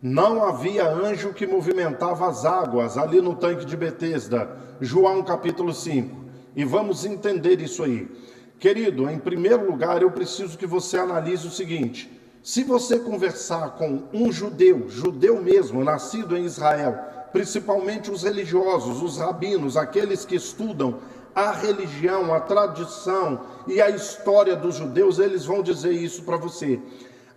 Não havia anjo que movimentava as águas ali no tanque de Betesda, João capítulo 5. E vamos entender isso aí. Querido, em primeiro lugar, eu preciso que você analise o seguinte: se você conversar com um judeu mesmo, nascido em Israel, principalmente os religiosos, os rabinos, aqueles que estudam a religião, a tradição e a história dos judeus, eles vão dizer isso para você.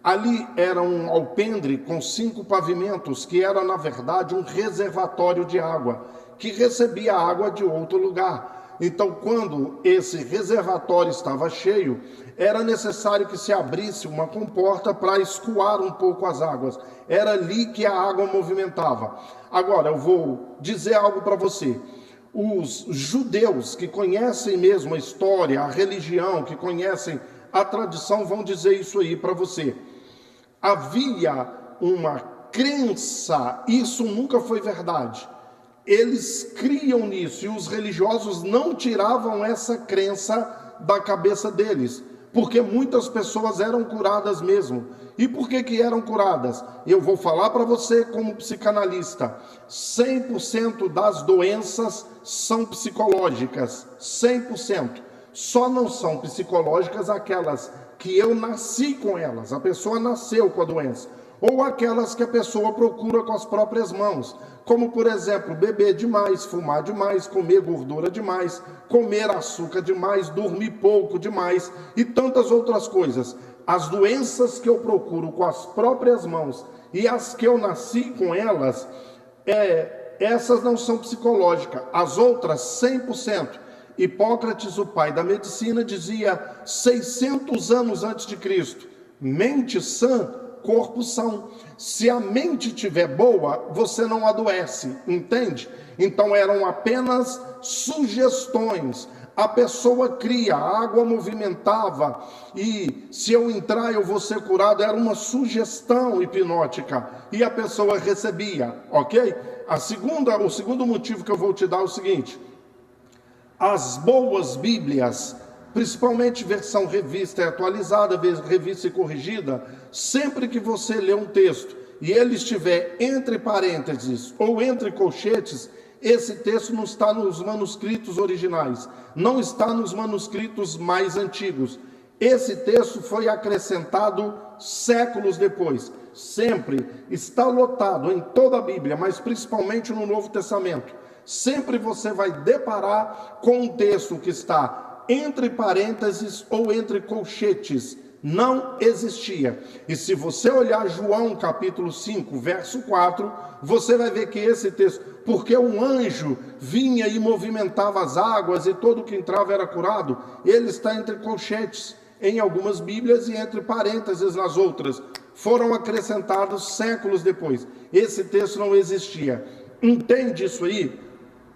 Ali era um alpendre com 5 pavimentos, que era, na verdade, um reservatório de água, que recebia água de outro lugar. Então, quando esse reservatório estava cheio, era necessário que se abrisse uma comporta para escoar um pouco as águas. Era ali que a água movimentava. Agora, eu vou dizer algo para você. Os judeus que conhecem mesmo a história, a religião, que conhecem a tradição, vão dizer isso aí para você. Havia uma crença, isso nunca foi verdade. Eles criam nisso e os religiosos não tiravam essa crença da cabeça deles, porque muitas pessoas eram curadas mesmo. E por que eram curadas? Eu vou falar para você como psicanalista: 100% das doenças são psicológicas, 100%. Só não são psicológicas aquelas que eu nasci com elas, a pessoa nasceu com a doença, ou aquelas que a pessoa procura com as próprias mãos, como, por exemplo, beber demais, fumar demais, comer gordura demais, comer açúcar demais, dormir pouco demais e tantas outras coisas. As doenças que eu procuro com as próprias mãos e as que eu nasci com elas, essas não são psicológicas, as outras 100%. Hipócrates, o pai da medicina, dizia 600 anos antes de Cristo: mente sã, corpo são. Se a mente estiver boa, você não adoece, entende? Então eram apenas sugestões. A pessoa cria, a água movimentava, e se eu entrar eu vou ser curado. Era uma sugestão hipnótica, e a pessoa recebia, ok? O segundo motivo que eu vou te dar é o seguinte: as boas Bíblias, principalmente versão revista e atualizada, revista e corrigida, sempre que você lê um texto e ele estiver entre parênteses ou entre colchetes, esse texto não está nos manuscritos originais, não está nos manuscritos mais antigos. Esse texto foi acrescentado séculos depois. Sempre está lotado em toda a Bíblia, mas principalmente no Novo Testamento. Sempre você vai deparar com um texto que está entre parênteses ou entre colchetes. Não existia. E se você olhar João capítulo 5, verso 4, você vai ver que esse texto, porque um anjo vinha e movimentava as águas e todo que entrava era curado, ele está entre colchetes em algumas Bíblias e entre parênteses nas outras. Foram acrescentados séculos depois. Esse texto não existia. Entende isso aí?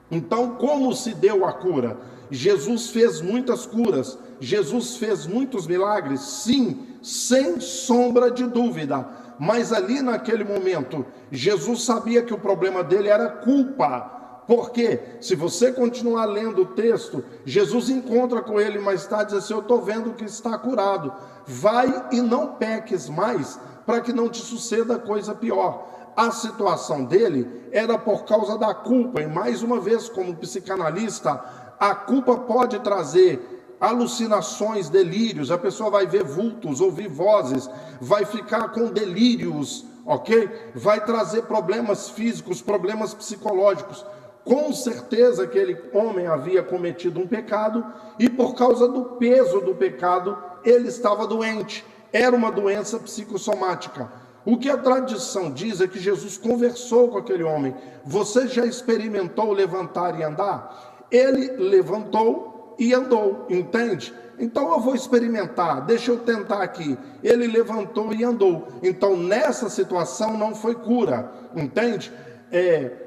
Então, como se deu a cura? Jesus fez muitas curas, Jesus fez muitos milagres, sim, sem sombra de dúvida. Mas ali naquele momento, Jesus sabia que o problema dele era culpa. Porque se você continuar lendo o texto, Jesus encontra com ele mais tarde e diz assim: eu estou vendo que está curado, vai e não peques mais, para que não te suceda coisa pior. A situação dele era por causa da culpa, e mais uma vez, como psicanalista, a culpa pode trazer alucinações, delírios. A pessoa vai ver vultos, ouvir vozes, vai ficar com delírios, ok? Vai trazer problemas físicos, problemas psicológicos. Com certeza aquele homem havia cometido um pecado, e por causa do peso do pecado, ele estava doente. Era uma doença psicossomática. O que a tradição diz é que Jesus conversou com aquele homem. Você já experimentou levantar e andar? Ele levantou e andou, entende? Então eu vou experimentar, deixa eu tentar aqui. Ele levantou e andou. Então nessa situação não foi cura, entende?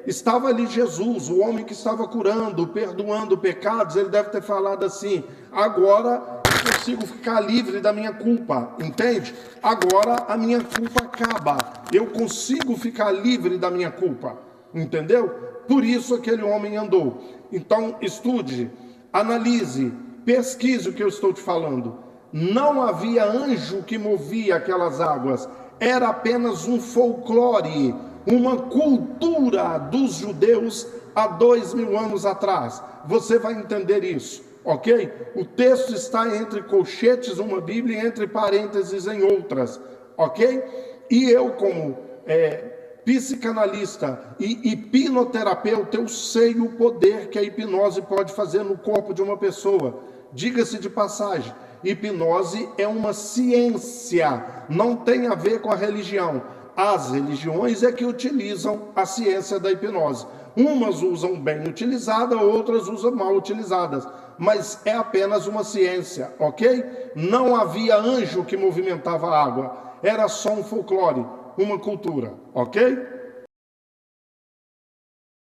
Estava ali Jesus, o homem que estava curando, perdoando pecados. Ele deve ter falado assim: agora eu consigo ficar livre da minha culpa, entende? Agora a minha culpa acaba, eu consigo ficar livre da minha culpa, entendeu? Por isso aquele homem andou. Então estude, analise, pesquise o que eu estou te falando. Não havia anjo que movia aquelas águas, era apenas um folclore, uma cultura dos judeus há 2000 anos atrás. Você vai entender isso, ok? O texto está entre colchetes, uma Bíblia, e entre parênteses em outras, ok? E eu, como psicanalista e hipnoterapeuta, eu sei o poder que a hipnose pode fazer no corpo de uma pessoa. Diga-se de passagem, hipnose é uma ciência, não tem a ver com a religião. As religiões é que utilizam a ciência da hipnose. Umas usam bem utilizada, outras usam mal utilizadas. Mas é apenas uma ciência, ok? Não havia anjo que movimentava a água. Era só um folclore, uma cultura, ok?